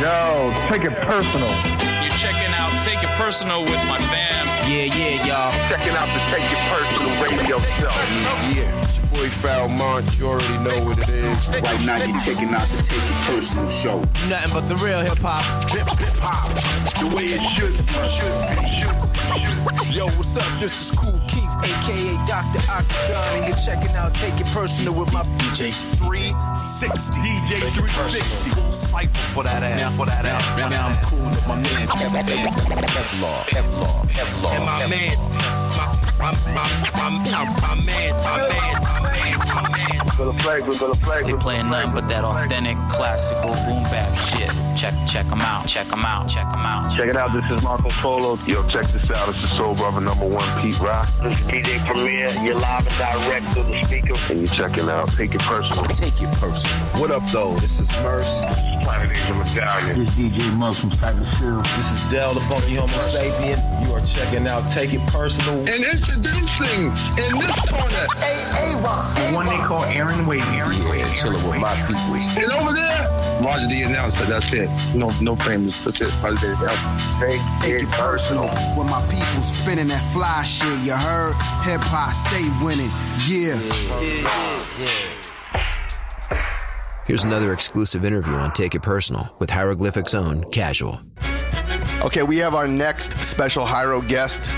Yo, take it personal. You're checking out Take It Personal with my fam. Yeah, y'all. Checking out the Take It Personal radio show. Yeah. It's your boy Falmont. You already know what it is. Right now, you're checking out the Take It Personal show. Nothing but the real hip-hop. Hip-hop, the way it should be. Yo, what's up? This is Kool Keith, a.k.a. Dr. Octagon, and you're checking out Take It Personal with my DJ 360. DJ 360. Full cypher for that ass. Now I'm cool with my man, Kevlar. And my man, my man. They playing nothing but that authentic, classical boom bap shit. Check them out. Check it out, this is Marco Polo. Yo, check this out, it's the Soul Brother #1, Pete Rock. This is DJ Premier, you're live and direct to the speaker. And you're checking out Take It Personal. Take It Personal. What up, though? This is Merce. Planet Angel Medallion. This is DJ Muggs from Cypress Hill. This is Del, the Funky Homo Sapien. You are checking out Take It Personal. And introducing in this corner, The one they call Aaron Wade. Chilling with my people. and over there, Roger the announcer. That's it. No famous. That's it. Roger the announcer. Take it personal. With my people spinning that fly shit, you heard? Hip hop stay winning. Yeah. Here's another exclusive interview on Take It Personal with Hieroglyphic's own Casual. Okay, we have our next special Hyro guest.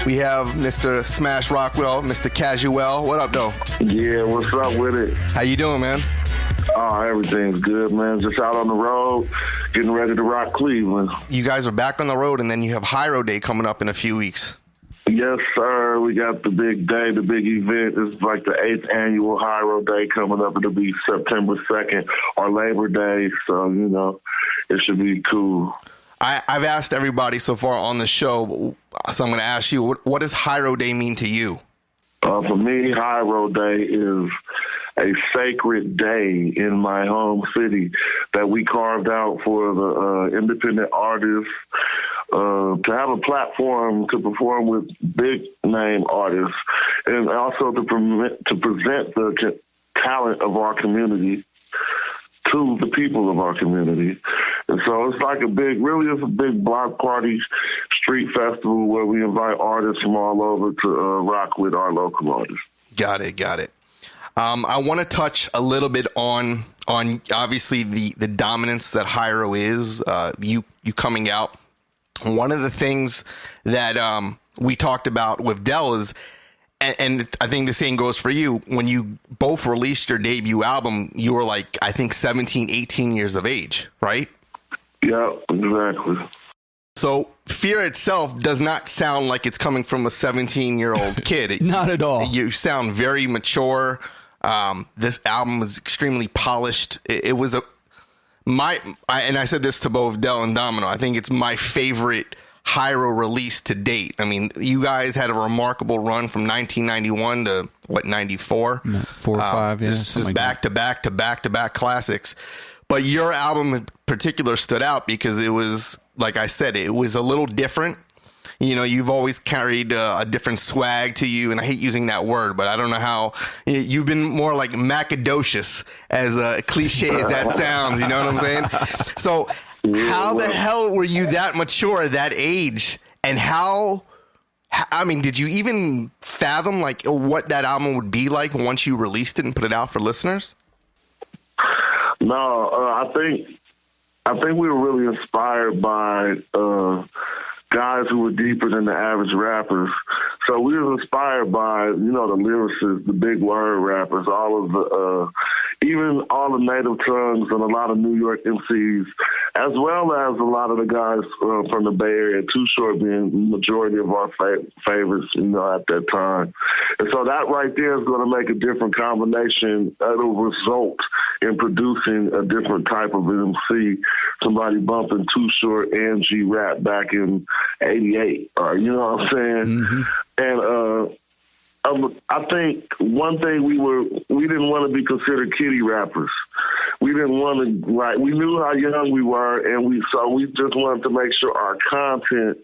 We have Mr. Smash Rockwell, Mr. Casual. What up, though? Yeah, what's up with it? How you doing, man? Oh, everything's good, man. Just out on the road, getting ready to rock Cleveland. You guys are back on the road, and then you have Hyro Day coming up in a few weeks. Yes, sir. We got the big day, the big event. It's like the 8th annual Hyro Day coming up. It'll be September 2nd or Labor Day. So, it should be cool. I've asked everybody so far on the show, so I'm going to ask you, what does Hyro Day mean to you? For me, Hyro Day is a sacred day in my home city that we carved out for the independent artists to have a platform to perform with big name artists and also to present the talent of our community to the people of our community. And so it's like it's a big block party street festival where we invite artists from all over to rock with our local artists. Got it. I want to touch a little bit on obviously the dominance that Hyro is, you coming out. One of the things that we talked about with Del is, and I think the same goes for you, when you both released your debut album, you were like, I think 17, 18 years of age, right? Yeah, exactly. So Fear itself does not sound like it's coming from a 17-year-old kid. Not at all. You sound very mature. This album was extremely polished. It was and I said this to both Del and Domino, I think it's my favorite Hyro release to date. I mean, you guys had a remarkable run from 1991 to 94? 4 or 5, yeah. This is back to back classics. But your album in particular stood out because it was, like I said, it was a little different. You've always carried a different swag to you, and I hate using that word, but I don't know how. You've been more like macadocious, as cliche as that sounds, you know what I'm saying? So how the hell were you that mature at that age? And did you even fathom like what that album would be like once you released it and put it out for listeners? No, I think we were really inspired by guys who were deeper than the average rappers. So we were inspired by, the lyricists, the big word rappers, all of the, even all the native tongues and a lot of New York MCs, as well as a lot of the guys from the Bay Area, Too Short being the majority of our favorites, at that time. And so that right there is going to make a different combination. That'll result in producing a different type of MC. Somebody bumping Too Short and G-Rap back in 88, you know what I'm saying? Mm-hmm. And I think one thing we didn't want to be considered kiddie rappers. We didn't want to we knew how young we were, and we just wanted to make sure our content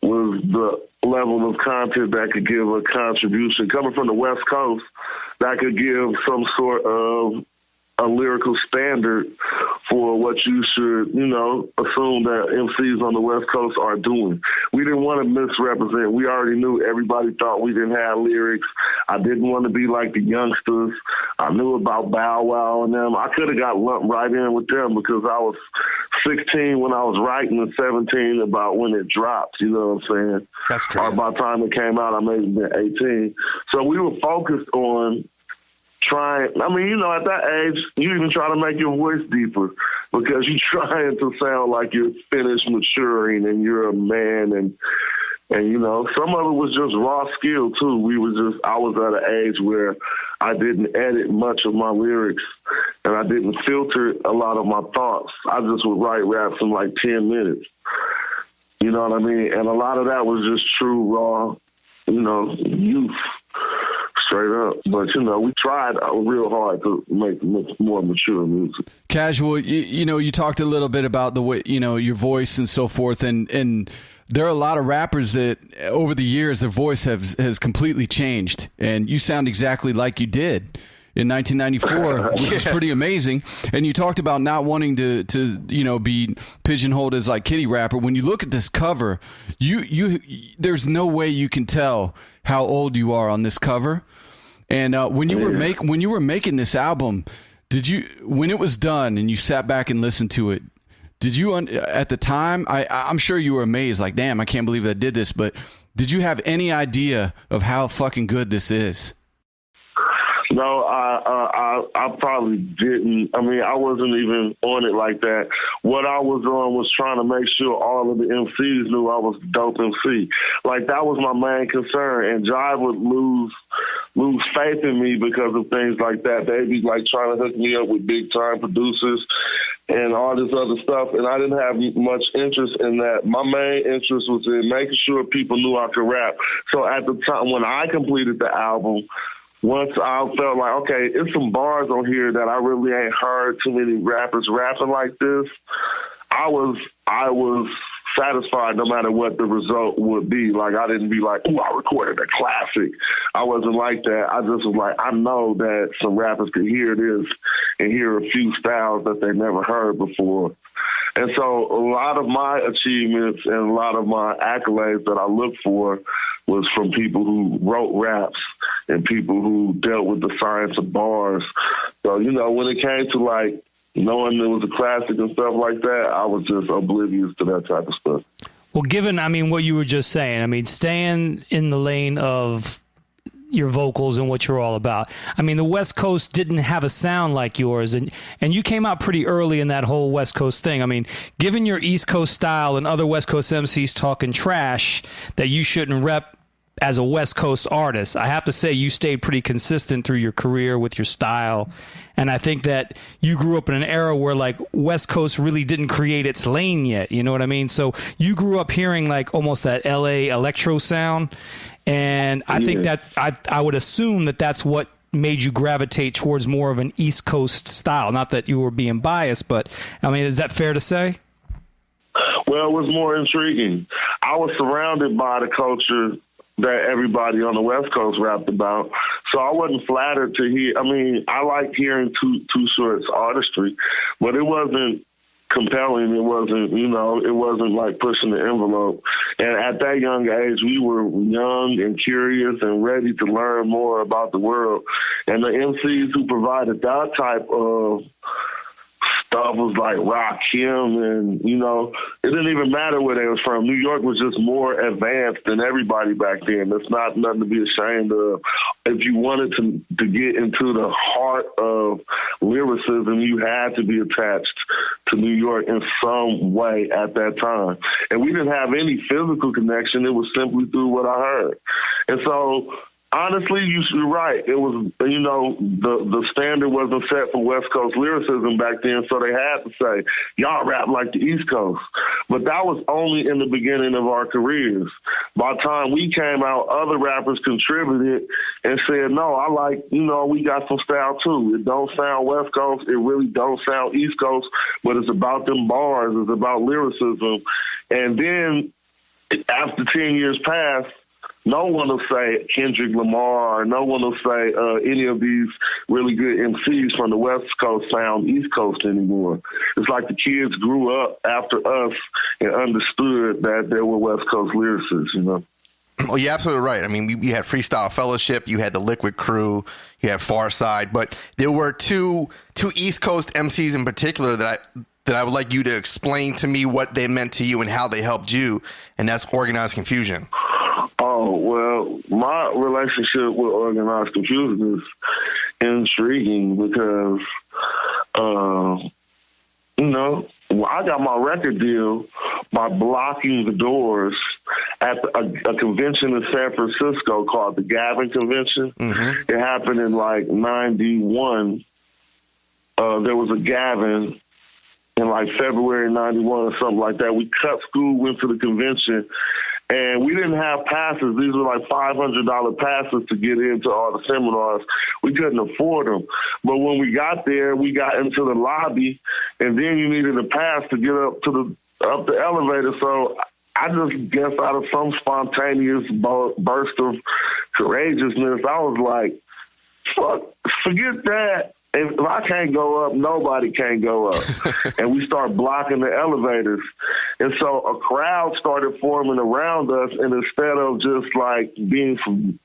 was the level of content that could give a contribution coming from the West Coast that could give some sort of a lyrical standard for what you should, assume that MCs on the West Coast are doing. We didn't want to misrepresent. We already knew everybody thought we didn't have lyrics. I didn't want to be like the youngsters. I knew about Bow Wow and them. I could have got lumped right in with them because I was 16 when I was writing and 17 about when it dropped, you know what I'm saying? That's crazy. Or by the time it came out, I may have been 18. So we were focused on trying, at that age, you even try to make your voice deeper because you're trying to sound like you're finished maturing and you're a man and some of it was just raw skill too. I was at an age where I didn't edit much of my lyrics and I didn't filter a lot of my thoughts. I just would write raps in like 10 minutes. You know what I mean? And a lot of that was just true, raw, youth. Straight up. But, we tried real hard to make more mature music. Casual, you talked a little bit about the way, your voice and so forth. And there are a lot of rappers that over the years, their voice has completely changed. And you sound exactly like you did in 1994, which is pretty amazing. And you talked about not wanting to be pigeonholed as like kitty rapper. When you look at this cover, there's no way you can tell how old you are on this cover. And when you were making this album, when it was done and you sat back and listened to it, did you at the time? I'm sure you were amazed, like, damn, I can't believe I did this. But did you have any idea of how fucking good this is? No, I probably didn't. I wasn't even on it like that. What I was on was trying to make sure all of the MCs knew I was a dope MC. Like, that was my main concern. And Jive would lose faith in me because of things like that. They'd be like trying to hook me up with big time producers and all this other stuff. And I didn't have much interest in that. My main interest was in making sure people knew I could rap. So at the time when I completed the album, once I felt like, okay, it's some bars on here that I really ain't heard too many rappers rapping like this, I was satisfied no matter what the result would be. Like, I didn't be like, ooh, I recorded a classic. I wasn't like that. I just was like, I know that some rappers could hear this and hear a few styles that they never heard before. And so a lot of my achievements and a lot of my accolades that I look for was from people who wrote raps and people who dealt with the science of bars. So, when it came to like knowing it was a classic and stuff like that, I was just oblivious to that type of stuff. Well, given, what you were just saying, staying in the lane of your vocals and what you're all about. The West Coast didn't have a sound like yours, and you came out pretty early in that whole West Coast thing. Given your East Coast style and other West Coast MCs talking trash that you shouldn't rep as a West Coast artist, I have to say you stayed pretty consistent through your career with your style. And I think that you grew up in an era where like West Coast really didn't create its lane yet. You know what I mean? So you grew up hearing like almost that LA electro sound. And I think that I would assume that that's what made you gravitate towards more of an East Coast style. Not that you were being biased, but is that fair to say? Well, it was more intriguing. I was surrounded by the culture that everybody on the West Coast rapped about. So I wasn't flattered to hear. I like hearing Too Short's artistry, but it wasn't compelling. It wasn't, it wasn't like pushing the envelope. And at that young age, we were young and curious and ready to learn more about the world. And the MCs who provided that type of stuff was like Rakim, and it didn't even matter where they was from. New York was just more advanced than everybody back then. That's not nothing to be ashamed of. If you wanted to get into the heart of lyricism, you had to be attached to New York in some way at that time. And we didn't have any physical connection. It was simply through what I heard. And so honestly, you're right. It was, the standard wasn't set for West Coast lyricism back then, so they had to say, y'all rap like the East Coast. But that was only in the beginning of our careers. By the time we came out, other rappers contributed and said, no, I like, we got some style too. It don't sound West Coast. It really don't sound East Coast, but it's about them bars. It's about lyricism. And then after 10 years passed, no one will say Kendrick Lamar, or no one will say any of these really good MCs from the West Coast sound East Coast anymore. It's like the kids grew up after us and understood that there were West Coast lyricists, you know. Well, you're absolutely right. I mean, you had Freestyle Fellowship, you had the Liquid Crew, you had Farside, but there were two East Coast MCs in particular that I would like you to explain to me what they meant to you and how they helped you, and that's Organized Confusion. Oh, well, my relationship with Organized Confusion is intriguing because, you know, I got my record deal by blocking the doors at a convention in San Francisco called the Gavin Convention. Mm-hmm. It happened in like 91. There was a Gavin in like February 91 or something like that. We cut school, went to the convention, and we didn't have passes. These were like $500 passes to get into all the seminars. We couldn't afford them. But when we got there, we got into the lobby, and then you needed a pass to get up the elevator. So I just guess out of some spontaneous burst of courageousness, I was like, fuck, forget that. If I can't go up, nobody can go up. And we start blocking the elevators. And so a crowd started forming around us, and instead of just like being some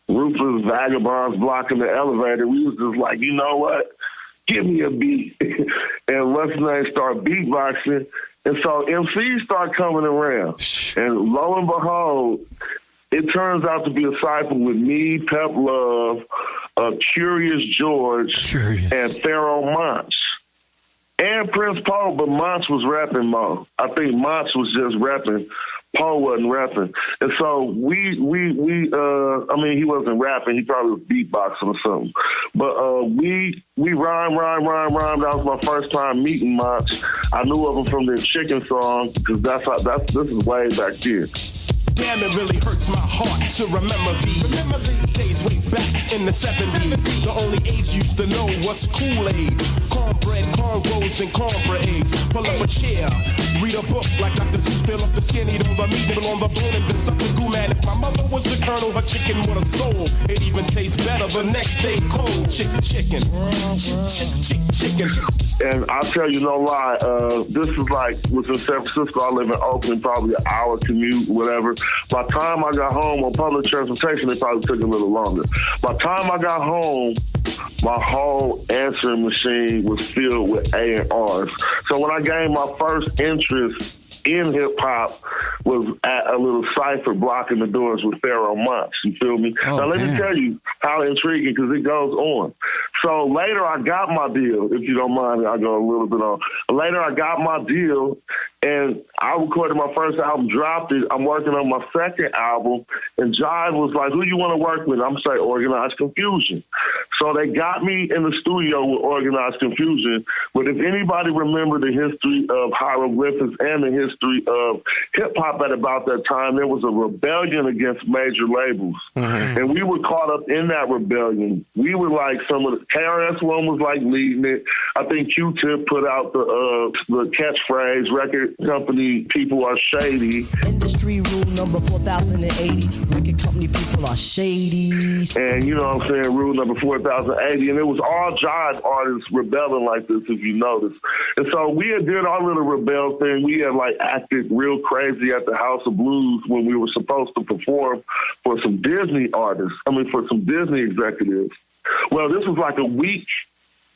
ruthless vagabonds blocking the elevator, we was just like, you know what? Give me a beat. And what's name start beatboxing. And so MCs start coming around. And lo and behold, it turns out to be a cypher with me, Pep Love, Curious George, and Pharaoh Monch. And Prince Poe, but Monch was rapping more. I think Monch was just rapping. Poe wasn't rapping. And so we I mean, he wasn't rapping. He probably was beatboxing or something. But we rhyme. That was my first time meeting Monch. I knew of him from their Chicken song because this is way back then. Damn, it really hurts my heart to remember these days way back in the 70s. The only age used to know what's Kool-Aid. Cornbread, cornrows, and cornbread. Pull up a chair, read a book like Dr. Seuss, peel off the skinny, don't the meat, on the bone, and then suck the goo, man. If my mother was the colonel, her chicken with a soul. It even tastes better the next day cold. Chicken. And I'll tell you no lie, this is like, was in San Francisco, I live in Oakland, probably an hour commute, whatever. By the time I got home on public transportation, it probably took a little longer. By the time I got home, my whole answering machine was filled with A&Rs. So when I gained my first interest in hip-hop was at a little cipher blocking the doors with Pharaoh Monch. You feel me? Oh, now, let damn. me tell you how intriguing, because it goes on. So later I got my deal. If you don't mind, I'll go a little bit on. Later I got my deal, and I recorded my first album, dropped it. I'm working on my second album, and Jive was like, who you want to work with? I'm saying Organized Confusion. So they got me in the studio with Organized Confusion. But if anybody remember the history of hieroglyphics and the history of hip-hop at about that time, there was a rebellion against major labels. Mm-hmm. And we were caught up in that rebellion. We were like some of the KRS-One was like leading it. I think Q-Tip put out the catchphrase, record company people are shady. Industry rule number 4080, record company people are shady. And you know what I'm saying, rule number 4080. And it was all Jive artists rebelling like this, if you notice. And so we had did our little rebel thing. We had like acted real crazy at the House of Blues when we were supposed to perform for some Disney artists. For some Disney executives. Well, this was like a week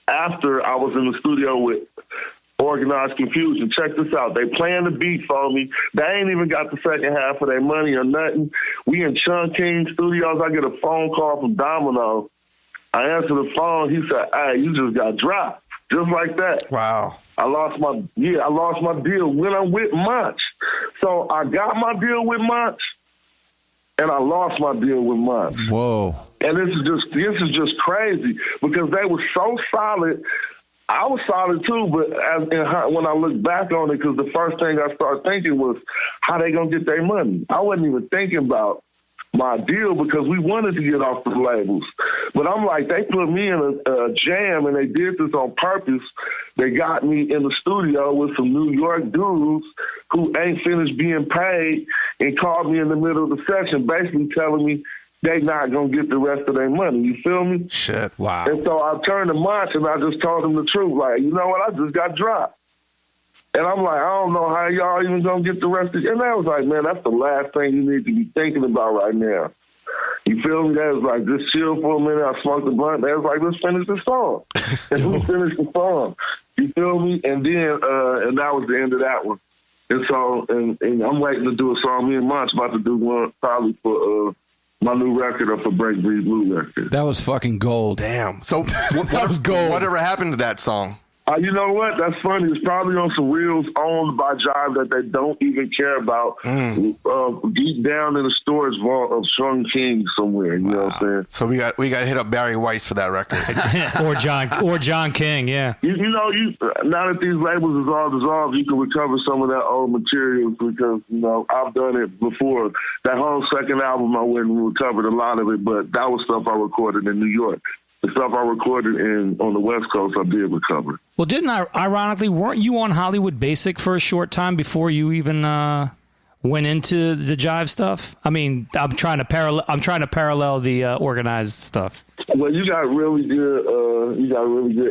after I was in the studio with Organized Confusion. Check this out. They playing the beat for me. They ain't even got the second half of their money or nothing. We in Chun King Studios. I get a phone call from Domino. I answer the phone. He said, hey, you just got dropped. Just like that. Wow. I lost my deal when I'm with Monch. So I got my deal with Monch, and I lost my deal with Monch. Whoa. And this is just crazy because they were so solid. I was solid too, but when I look back on it, because the first thing I started thinking was how they gonna get their money. I wasn't even thinking about my deal because we wanted to get off the labels. But I'm like, they put me in a jam, and they did this on purpose. They got me in the studio with some New York dudes who ain't finished being paid, and called me in the middle of the session, basically telling me they not going to get the rest of their money. You feel me? Shit. Wow. And so I turned to Monch and I just told him the truth. Like, you know what? I just got dropped. And I'm like, I don't know how y'all even going to get the rest of it. And I was like, man, that's the last thing you need to be thinking about right now. You feel me? That was like, just chill for a minute. I smoked the blunt. They was like, let's finish the song. And we finished the song. You feel me? And then, and that was the end of that one. And so, and I'm waiting to do a song. Me and Monch about to do one probably for my new record or for Breakbeat Blue record. That was fucking gold. Damn. So whatever happened to that song? You know what? That's funny. It's probably on some reels owned by Jive that they don't even care about. Deep down in the storage vault of Sean King somewhere. You know what I'm saying? So we got to hit up Barry Weiss for that record, or John King. Yeah. You know, now that these labels is all dissolved, you can recover some of that old material because I've done it before. That whole second album, I went and recovered a lot of it, but that was stuff I recorded in New York. The stuff I recorded on the West Coast, I did recover. Well, ironically, weren't you on Hollywood Basic for a short time before you even went into the Jive stuff? I mean, I'm trying to parallel the organized stuff. Well, you got really good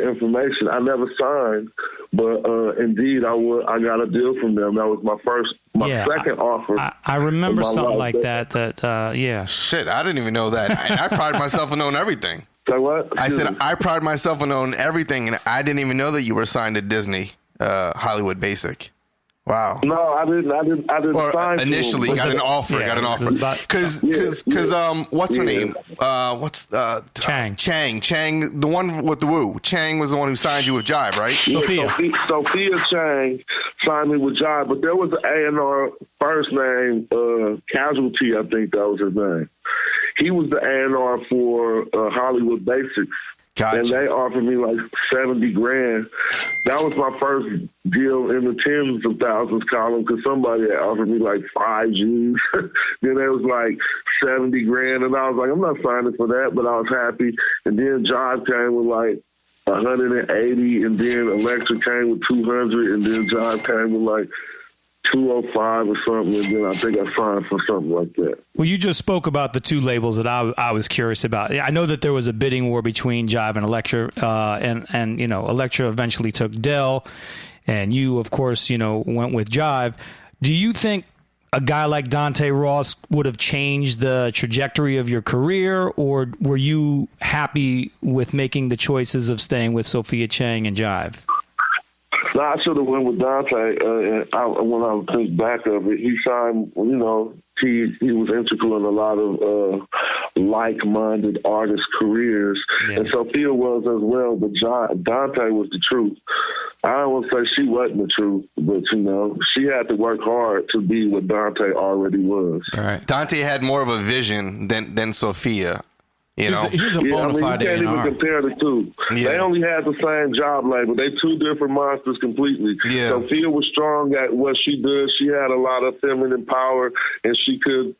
information. I never signed, but indeed, I got a deal from them. That was my second offer. I remember something like that. Yeah. Shit, I didn't even know that. I pride myself on knowing everything. So what? I said I pride myself on knowing everything, and I didn't even know that you were signed to Disney, Hollywood Basic. Wow. No, I didn't sign. Initially, got an offer. Because what's her name? Chang. Chang, the one with the Woo. Chang was the one who signed you with Jive, right? Sophia Chang signed me with Jive, but there was an A&R first name, Casualty, I think that was his name. He was the A&R for Hollywood Basics. Gotcha. And they offered me like $70,000. That was my first deal in the tens of thousands column because somebody had offered me like 5 G's. Then it was like $70,000, and I was like, I'm not signing for that, but I was happy. And then Jive came with like 180, and then Elektra came with 200, and then Jive came with like 205 or something, and then I think I signed for something like that. Well, you just spoke about the two labels that I was curious about. I know that there was a bidding war between Jive and Elektra, and Elektra eventually took Dell, and you, of course, went with Jive. Do you think a guy like Dante Ross would have changed the trajectory of your career, or were you happy with making the choices of staying with Sophia Chang and Jive? No, I should have went with Dante. When I think back of it, he signed. He was integral in a lot of like-minded artists' careers, and Sophia was as well. But Dante was the truth. I don't want to say she wasn't the truth, but she had to work hard to be what Dante already was. All right. Dante had more of a vision than Sophia. He was a bona fide you can't A&R. even compare the two. Yeah. They only had the same job label. They two different monsters completely. Yeah. Sophia was strong at what she did. She had a lot of feminine power, and she could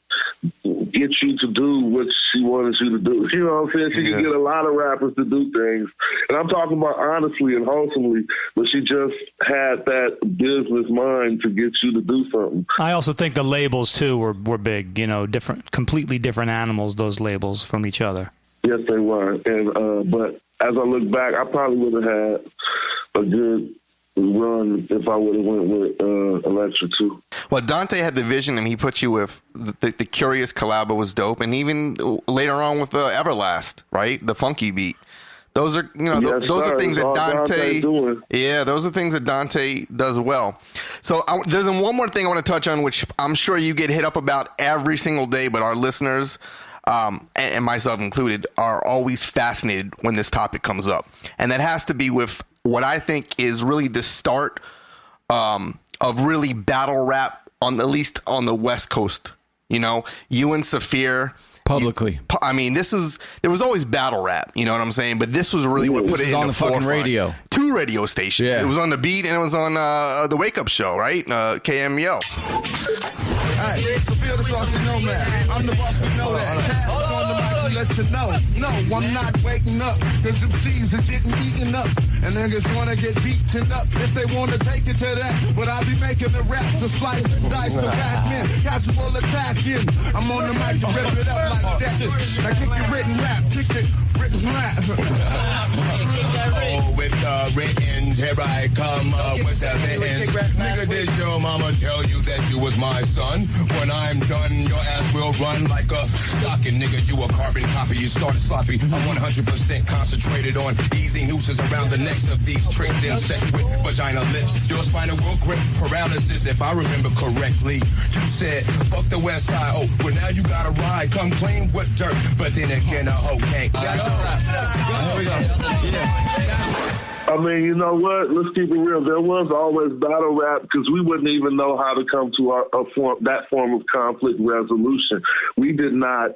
get you to do what she wanted you to do. You know what I'm saying? She could get a lot of rappers to do things. And I'm talking about honestly and wholesomely, but she just had that business mind to get you to do something. I also think the labels, too, were big, completely different animals, those labels, from each other. Yes, they were. And but as I look back, I probably would have had a good run if I would have went with Elektra too. Well, Dante had the vision, and he put you with the Curious collab was dope, and even later on with Everlast, right? The funky beat. Those are those are things that Dante those are things that Dante does well. So there's one more thing I want to touch on, which I'm sure you get hit up about every single day, but our listeners, and myself included, are always fascinated when this topic comes up. And that has to be with what I think is really the start of really battle rap, at least on the West Coast. You and Saphir. Publicly. There was always battle rap, you know what I'm saying? But this was really what put it in the fucking radio. 2 radio stations. Yeah. It was on the Beat, and it was on the Wake Up Show, right? KMEL. Hey, Sophia the Saucy Nomad. I'm the boss, we know that. On the mic, wanna let you know, no, I'm not waking up, cause them C's are getting eaten up, and niggas wanna get beaten up if they wanna take it to that, but I'll be making a rap to slice and dice the Batman, casual attacking, I'm on the mic to rip it up like that, now kick your written rap, kick it written rap. Oh, with the written, here I come, with the written, nigga, did your mama tell you that you was my son? When I'm done, your ass will run like a stocking, nigga, you a carbon copy, you started sloppy, I'm 100% concentrated on easing nooses around the necks of these tricks in sex with vagina lips, your spinal grip paralysis, if I remember correctly, you said, fuck the west side, oh, well now you gotta ride, come clean with dirt, but then again, a hoe can't, I mean, you know what? Let's keep it real. There was always battle rap because we wouldn't even know how to come to that form of conflict resolution. We did not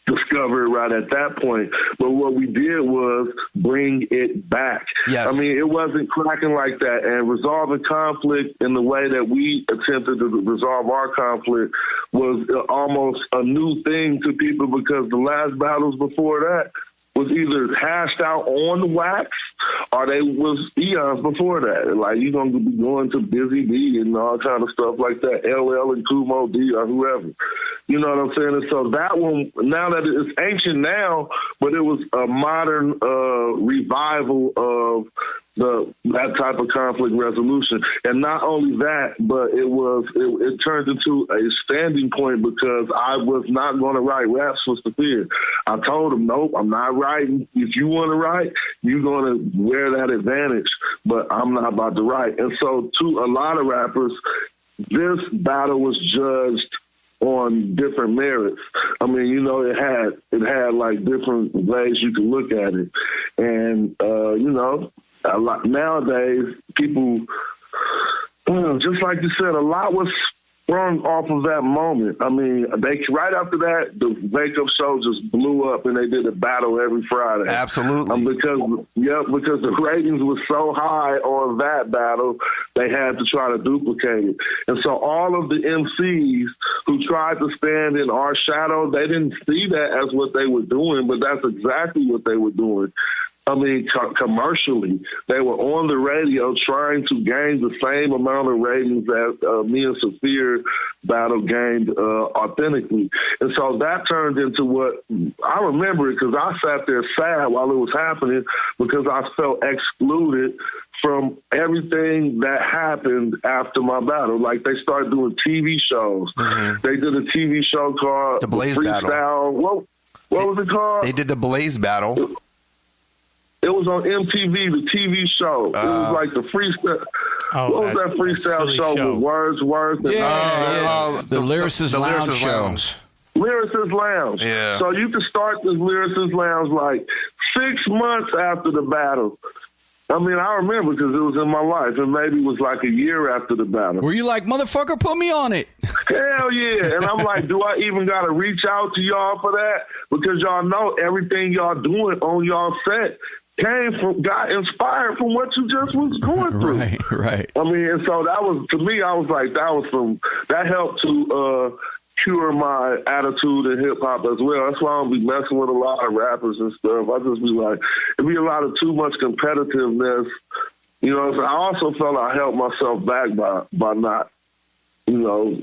discover it right at that point. But what we did was bring it back. Yes. I mean, it wasn't cracking like that. And resolving conflict in the way that we attempted to resolve our conflict was almost a new thing to people because the last battles before that was either hashed out on the wax or they was eons before that. Like, you're going to be going to Busy B and all kind of stuff like that, LL and Kumo D or whoever. You know what I'm saying? And so that one, now that it's ancient now, but it was a modern revival of that type of conflict resolution. And not only that, but it turned into a standing point because I was not going to write raps for Saafir. I told him, nope, I'm not writing. If you want to write, you're going to wear that advantage, but I'm not about to write. And so to a lot of rappers, this battle was judged on different merits. I mean, you know, it had like different ways you could look at it. And, you know, a lot nowadays, people, just like you said, a lot was sprung off of that moment. I mean, right after that, the Wake Up Show just blew up, and they did a battle every Friday. Absolutely. Because the ratings were so high on that battle, they had to try to duplicate it. And so all of the MCs who tried to stand in our shadow, they didn't see that as what they were doing, but that's exactly what they were doing. I mean, commercially, they were on the radio trying to gain the same amount of ratings that me and Saafir battle gained authentically. And so that turned into what I remember it because I sat there sad while it was happening because I felt excluded from everything that happened after my battle. Like, they started doing TV shows. Mm-hmm. They did a TV show called The Blaze Freestyle. Battle. What was it called? They did the Blaze Battle. It was on MTV, the TV show. It was like the freestyle. What was that freestyle show with Wordsworth? The Lyricist Lounge show. Lyricist Lounge. Yeah. So you could start this Lyricist Lounge like 6 months after the battle. I mean, I remember because it was in my life, and maybe it was like a year after the battle. Were you like, motherfucker, put me on it? Hell yeah. And I'm like, do I even got to reach out to y'all for that? Because y'all know everything y'all doing on y'all set got inspired from what you just was going through. Right. I mean, and so that was, to me, I was like, that helped to cure my attitude in hip hop as well. That's why I don't be messing with a lot of rappers and stuff. I just be like, it'd be a lot of too much competitiveness. You know, so I also felt I held myself back by not, you know,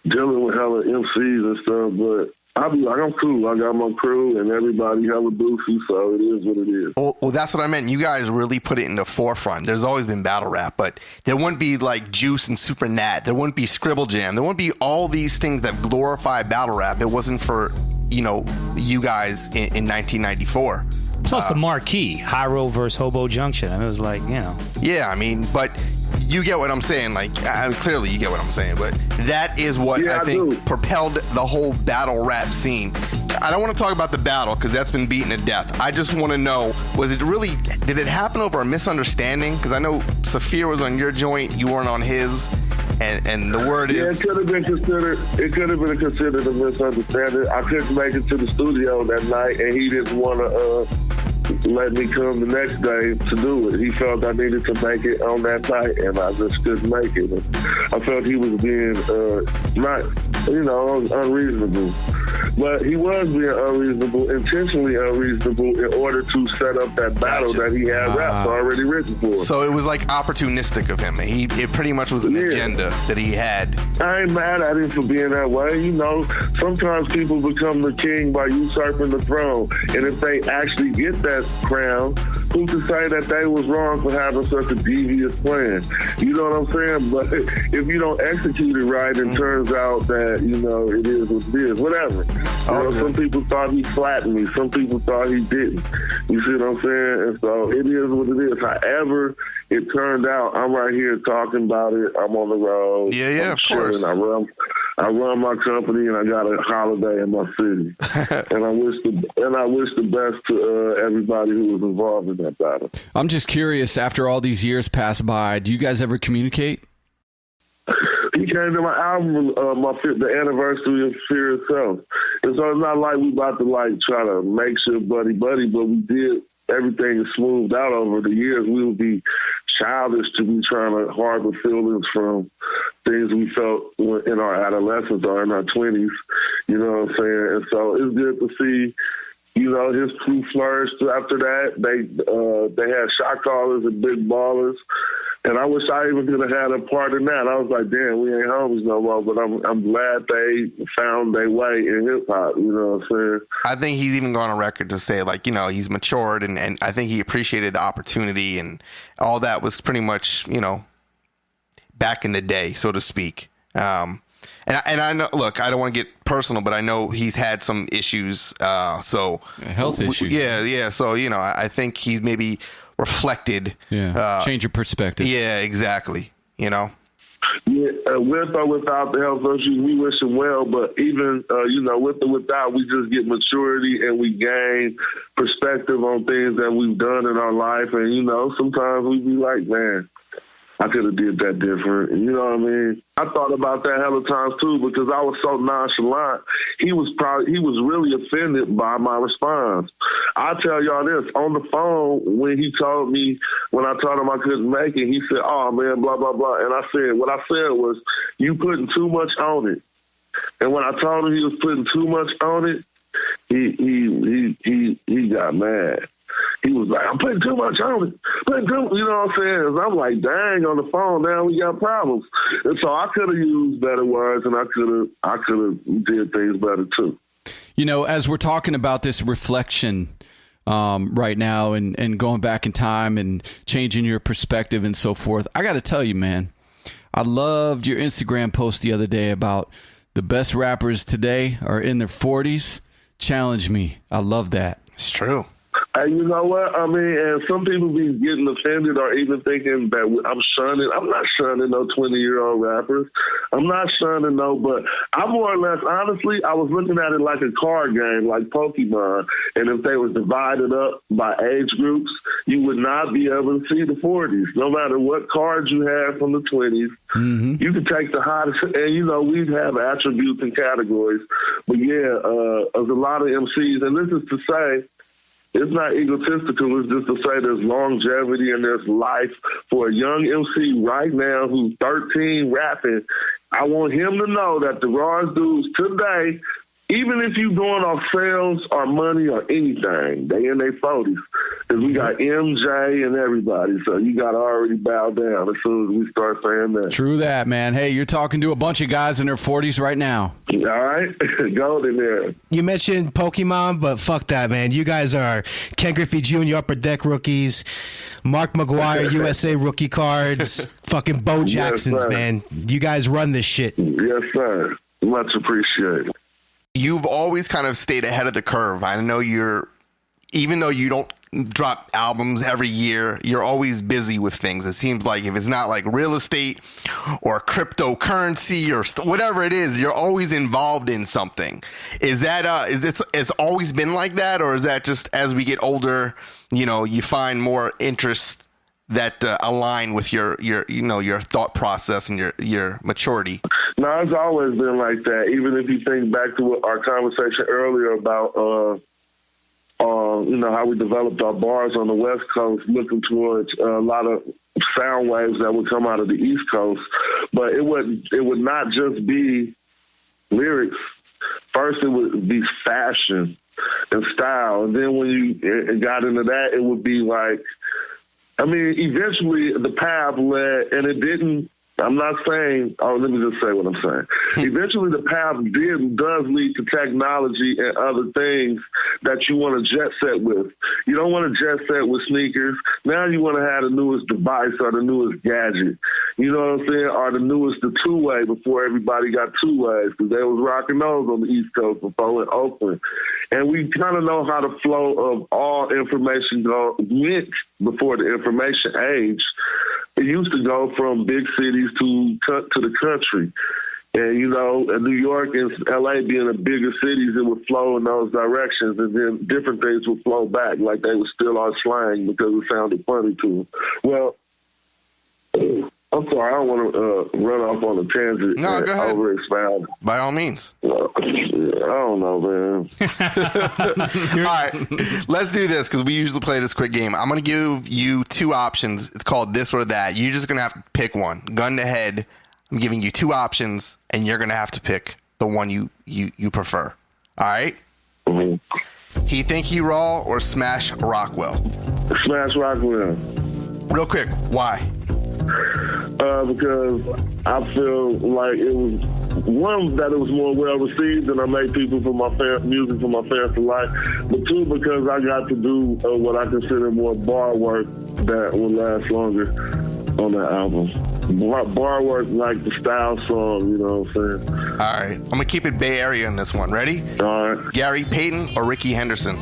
dealing with hella MCs and stuff, but I'll be like, I'm cool. I got my crew and everybody hella doofy, so it is what it is. Well, that's what I meant. You guys really put it in the forefront. There's always been battle rap, but there wouldn't be like Juice and Super Nat. There wouldn't be Scribble Jam. There wouldn't be all these things that glorify battle rap. It wasn't for, you know, you guys in 1994. Plus the marquee, Hyro versus Hobo Junction. I mean, it was like, you know. Yeah, I mean, but you get what I'm saying. Like, clearly you get what I'm saying, but that is what I think propelled the whole battle rap scene. I don't want to talk about the battle because that's been beaten to death. I just want to know, did it happen over a misunderstanding? Because I know Saafir was on your joint, you weren't on his, and the word is... it could have been considered a misunderstanding. I couldn't make it to the studio that night, and he didn't want to let me come the next day to do it. He felt I needed to make it on that night, and I just couldn't make it. I felt he was being not, you know, unreasonable. But he was being unreasonable, intentionally unreasonable, in order to set up that battle that he had raps already written for. So it was like opportunistic of him. It pretty much was an agenda that he had. I ain't mad at him for being that way. You know, sometimes people become the king by usurping the throne. And if they actually get that crown, who's to say that they was wrong for having such a devious plan? You know what I'm saying? But if you don't execute it right, it turns out that, you know, it is what it is. Whatever. You know, some people thought he flattened me. Some people thought he didn't. You see what I'm saying? And so it is what it is. However it turned out, I'm right here talking about it. I'm on the road. Yeah, of course. I run my company, and I got a holiday in my city. and I wish the best to everybody who was involved in that battle. I'm just curious, after all these years pass by, do you guys ever communicate? He came to my album, the anniversary of Fear Itself. And so it's not like we about to try to make sure buddy, but we did everything is smoothed out over the years. We would be childish to be trying to harbor feelings from things we felt in our adolescence or in our 20s. You know what I'm saying? And so it's good to see, you know, his crew flourished after that. They had shot callers and big ballers. And I wish I even could have had a part in that. I was like, damn, we ain't homies no more. But I'm glad they found their way in hip hop. You know what I'm saying? I think he's even gone on record to say, like, you know, he's matured, and I think he appreciated the opportunity, and all that was pretty much, you know, back in the day, so to speak. And I know, look, I don't want to get personal, but I know he's had some issues. Health issues. Yeah. So, you know, I think he's maybe reflected. Yeah. Change your perspective. Yeah, exactly. You know? Yeah, with or without the health issues, we wish him well. But even, you know, with or without, we just get maturity and we gain perspective on things that we've done in our life. And, you know, sometimes we be like, man, I could have did that different. You know what I mean? I thought about that hella times too, because I was so nonchalant. He was really offended by my response. I tell y'all this, on the phone, when I told him I couldn't make it, he said, oh man, blah, blah, blah. And what I said was, you putting too much on it. And when I told him he was putting too much on it, he got mad. He was like, I'm putting too much on it. You know what I'm saying? And I'm like, dang, on the phone, now we got problems. And so I could have used better words, and I could have did things better too. You know, as we're talking about this reflection right now and going back in time and changing your perspective and so forth, I got to tell you, man, I loved your Instagram post the other day about the best rappers today are in their 40s. Challenge me. I love that. It's true. Hey, you know what? I mean, and some people be getting offended or even thinking that I'm shunning. I'm not shunning no 20-year-old rappers. I'm not shunning no, but I more or less, honestly, I was looking at it like a card game, like Pokemon. And if they was divided up by age groups, you would not be able to see the 40s. No matter what cards you have from the 20s, you could take the hottest. And, you know, we have attributes and categories. But, yeah, there's a lot of MCs. And this is to say, it's not egotistical. It's just to say there's longevity and there's life for a young MC right now who's 13 rapping. I want him to know that the rawest dudes today, even if you going off sales or money or anything, they in their 40s. Because we got MJ and everybody, so you got to already bow down as soon as we start saying that. True that, man. Hey, you're talking to a bunch of guys in their 40s right now. All right? Golden there. You mentioned Pokemon, but fuck that, man. You guys are Ken Griffey Jr. Upper Deck rookies, Mark McGuire USA rookie cards, fucking Bo Jacksons, man. You guys run this shit. Yes, sir. Much appreciated. You've always kind of stayed ahead of the curve. I know even though you don't drop albums every year, you're always busy with things. It seems like if it's not like real estate or cryptocurrency or whatever it is, you're always involved in something. Is that it's always been like that, or is that just as we get older, you know, you find more interests that align with your thought process and your maturity? No, it's always been like that. Even if you think back to our conversation earlier about you know, how we developed our bars on the West Coast, looking towards a lot of sound waves that would come out of the East Coast. But it would not just be lyrics. first it would be fashion and style. And then when you got into that, it would be like, I mean, eventually the path led, and it didn't, I'm not saying, let me just say what I'm saying. Eventually the path does lead to technology and other things that you want to jet set with. You don't want to jet set with sneakers. Now you want to have the newest device or the newest gadget. You know what I'm saying? Or the newest, the two-way before everybody got two-ways, because they was rocking those on the East Coast before in Oakland. And we kind of know how the flow of all information went before the information age. It used to go from big cities to the country. And, you know, New York and L.A. being the bigger cities, it would flow in those directions, and then different things would flow back, like they were still on slang because it sounded funny to them. Well, I'm sorry, I don't want to run off on a tangent. No, go ahead. Over-expound. By all means. I don't know, man. All right, let's do this because we usually play this quick game. I'm going to give you two options. It's called this or that. You're just going to have to pick one. Gun to head. I'm giving you two options, and you're going to have to pick the one you prefer. All right? Mm-hmm. He Think He Raw or Smash Rockwell? Smash Rockwell. Real quick, why? Because I feel like it was, one, that it was more well received and I made people for my music for my fans to like, but two, because I got to do what I consider more bar work that will last longer on that album. Bar work like the style song, you know what I'm saying? All right. I'm going to keep it Bay Area in this one. Ready? All right. Gary Payton or Ricky Henderson?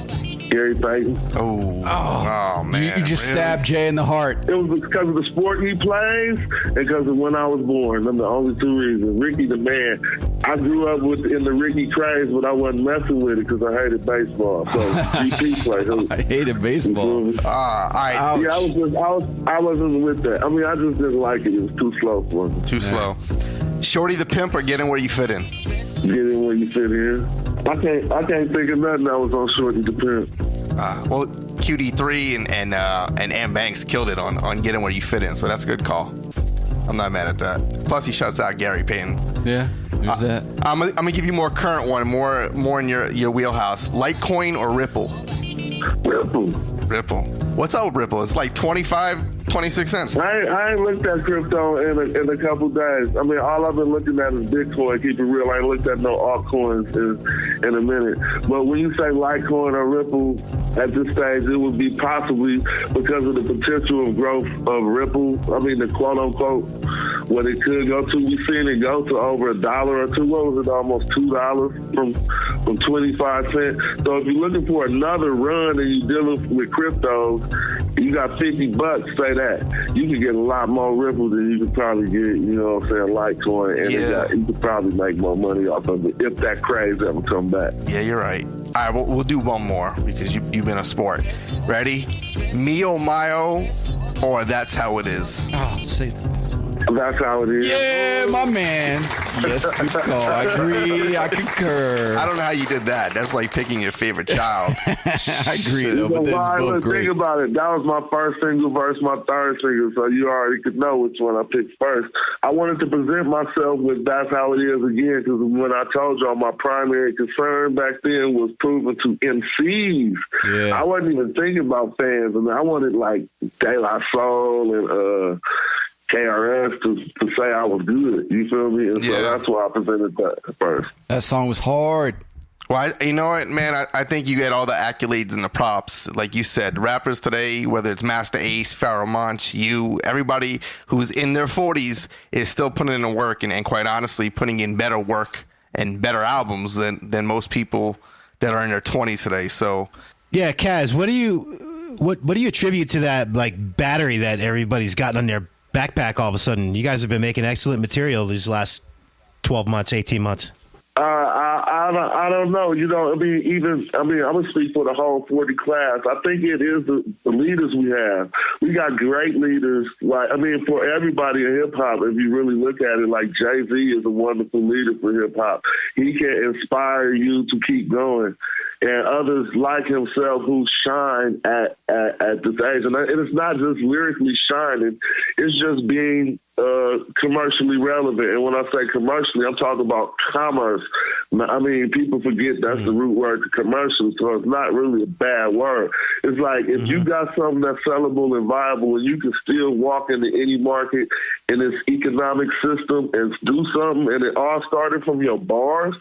Gary Payton. Oh man. You just stabbed Jay in the heart. It was because of the sport he plays and because of when I was born. Them the only two reasons. Ricky the man. I grew up in the Ricky craze, but I wasn't messing with it because I hated baseball. So GP played. I hated baseball. All right. Yeah, I wasn't with that. I mean, I just didn't like it. It was too slow for me. Too slow. Shorty the Pimp or Get In Where You Fit In? Get In Where You Fit In. I can't think of nothing that was on Shorty the Pimp. Well, QD3 and M Banks killed it on Get In Where You Fit In, so that's a good call. I'm not mad at that. Plus, he shuts out Gary Payton. Yeah, there's that. I'm gonna give you more current one, more in your wheelhouse. Litecoin or Ripple? Ripple. What's up with Ripple? It's like 26 cents. I ain't looked at crypto in a couple days. I mean, all I've been looking at is Bitcoin. Keep it real. I ain't looked at no altcoins in a minute. But when you say Litecoin or Ripple, at this stage, it would be possibly because of the potential of growth of Ripple. I mean, the quote unquote, what it could go to. We've seen it go to over $1 or $2. What was it? Almost $2 from 25 cents. So if you're looking for another run and you're dealing with cryptos, you got $50, say that. You can get a lot more Ripple than you could probably get, you know what I'm saying, Litecoin. And you could probably make more money off of it if that craze ever come back. Yeah, you're right. All right, we'll do one more because you've been a sport. Ready? Mio Mayo or That's How It Is? Oh, say that. That's how it is. Yeah, my man. Yes, good call. I agree. I concur. I don't know how you did that. That's like picking your favorite child. I agree, though, but this is both great. Think about it. That was my first single versus my third single, so you already could know which one I picked first. I wanted to present myself with That's How It Is again, because when I told y'all my primary concern back then was proving to MCs. Yeah. I wasn't even thinking about fans. I mean, I wanted like De La Soul and KRS to say I was good. You feel me? And so that's why I presented that first. That song was hard. Well, you know what, man? I think you get all the accolades and the props. Like you said, rappers today, whether it's Master Ace, Pharoah Monch, everybody who's in their 40s is still putting in the work and quite honestly putting in better work and better albums than most people that are in their 20s today. So, yeah, Kaz, what do you attribute to that like battery that everybody's gotten on their backpack all of a sudden? You guys have been making excellent material these last 12 months, 18 months. I don't know. You know, I'm going to speak for the whole 40 class. I think it is the leaders we have. We got great leaders. For everybody in hip hop, if you really look at it, like Jay-Z is a wonderful leader for hip hop. He can inspire you to keep going. And others like himself who shine at this age. And it's not just lyrically shining. It's just being commercially relevant. And when I say commercially, I'm talking about commerce. I mean, people forget that's the root word to commercial, so it's not really a bad word. It's like if you got something that's sellable and viable and you can still walk into any market in this economic system and do something, and it all started from your bars,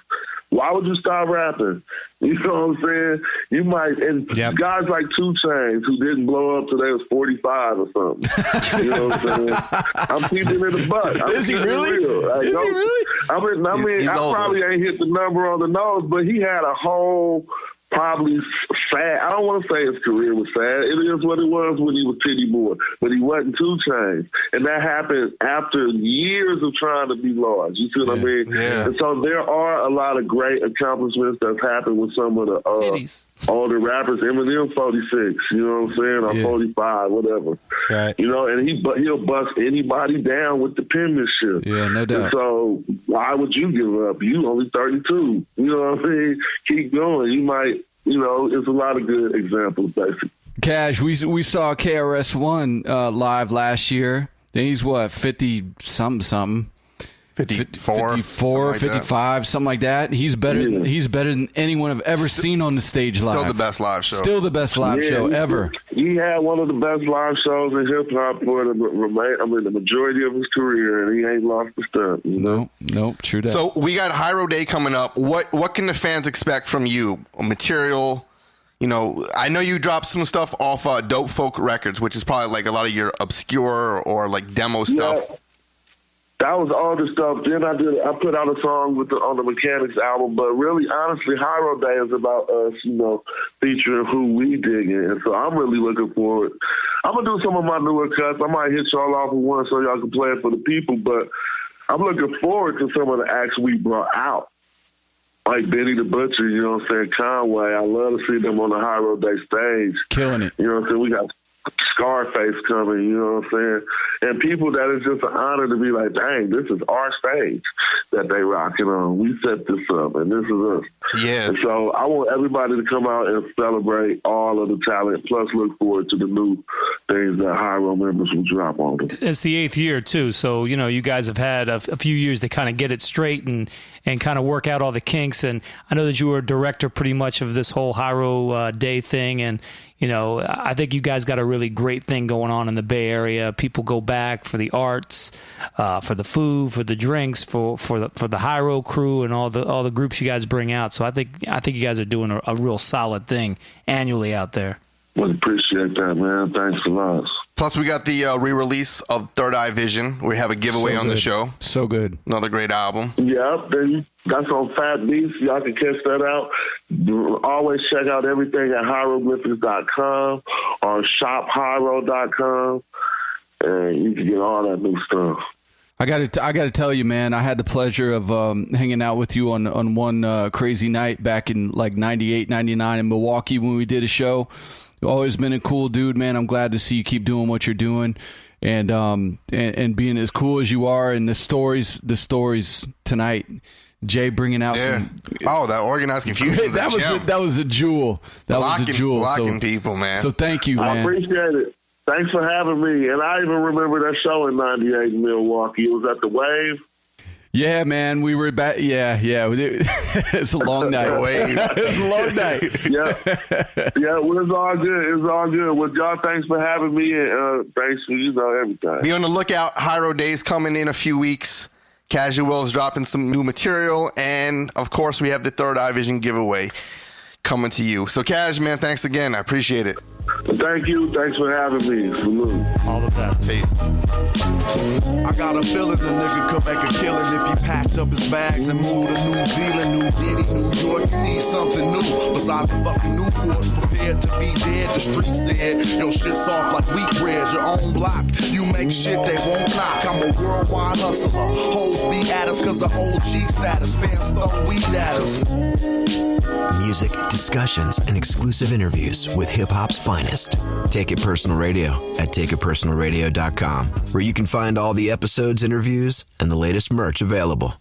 why would you stop rapping? You know what I'm saying? You might, and guys like 2 Chainz who didn't blow up till they was 45 or something. You know what I'm saying? I'm keeping it a buck. Is he really? Like, Is he really? I mean, I probably ain't hit the number on the nose, but he had a whole probably sad. I don't want to say his career was sad. It is what it was when he was Titty Boy, but he wasn't 2 Chainz, and that happened after years of trying to be large. You see what I mean? Yeah. And so there are a lot of great accomplishments that's happened with some of the older rappers. Eminem 46, you know what I'm saying, or 45, whatever. Right. You know, and he'll bust anybody down with the penmanship. Yeah, no doubt. And so why would you give up? You only 32. You know what I mean? Keep going. You might. You know, it's a lot of good examples, basically. Cash, we saw KRS-One live last year. Then he's what, 50-something? 54, 55, something like that. He's better than anyone I've ever seen on the stage live. Still the best live show. Still the best live show ever. He had one of the best live shows in hip-hop for the majority of his career, and he ain't lost the stuff. You know? Nope, true that. So we got Hyro Day coming up. What can the fans expect from you? Material? You know, I know you dropped some stuff off Dope Folk Records, which is probably like a lot of your obscure or like demo stuff. That was all the stuff. Then I put out a song on the Mechanics album, but really, honestly, Hyro Day is about us, you know, featuring who we digging. And so I'm really looking forward. I'm going to do some of my newer cuts. I might hit y'all off with one so y'all can play it for the people, but I'm looking forward to some of the acts we brought out. Like Benny the Butcher, you know what I'm saying, Conway. I love to see them on the Hyro Day stage. Killing it. You know what I'm saying? We got Scarface coming, you know what I'm saying? And people that it's just an honor to be like, dang, this is our stage that they rocking on. We set this up, and this is us. Yeah. And so I want everybody to come out and celebrate all of the talent, plus look forward to the new things that Hyro members will drop on them. It's the 8th year, too, so, you know, you guys have had a few years to kind of get it straight and kind of work out all the kinks. And I know that you were a director pretty much of this whole Hyro Day thing, and you know, I think you guys got a really great thing going on in the Bay Area. People go back for the arts, for the food, for the drinks, for the Hyro crew, and all the groups you guys bring out. So I think you guys are doing a real solid thing annually out there. Well, appreciate that, man. Thanks a lot. Plus, we got the re-release of Third Eye Vision. We have a giveaway on the show. So good. Another great album. Yep, that's on Fat Beats. Y'all can catch that out. Always check out everything at hieroglyphics.com or shophyro.com, and you can get all that new stuff. I got to tell you, man, I had the pleasure of hanging out with you on one crazy night back in like 98, 99 in Milwaukee when we did a show. You've always been a cool dude, man. I'm glad to see you keep doing what you're doing and being as cool as you are. And the stories tonight, Jay bringing out some. Oh, that Organized Confusion. that was a jewel. Blocking people, man. So thank you, man. I appreciate it. Thanks for having me. And I even remember that show in 98 in Milwaukee. It was at the Wave. Yeah, man, we were back. Yeah. It's a long night. It's a long night. Yeah. Well, it's all good. It's all good. Well, y'all, thanks for having me, and thanks for everything. Be on the lookout. Hyro Day's coming in a few weeks. Casual's dropping some new material, and of course, we have the Third Eye Vision giveaway coming to you. So, Cash, man, thanks again. I appreciate it. Thank you. Thanks for having me. Salute. All the best. Peace. I got a feeling the nigga could make a killing if he packed up his bags and moved to New Zealand, New Guinea, New York. You need something new besides the fucking Newports. Prepared to be dead. The street said your shit's off like wheat bread. Your own block. You make shit they won't knock. I'm a worldwide hustler. Hoes be at us cause of OG status. Fans throw weed at us. Music, discussions, and exclusive interviews with hip-hop's finest. Take It Personal Radio at takeitpersonalradio.com, where you can find all the episodes, interviews, and the latest merch available.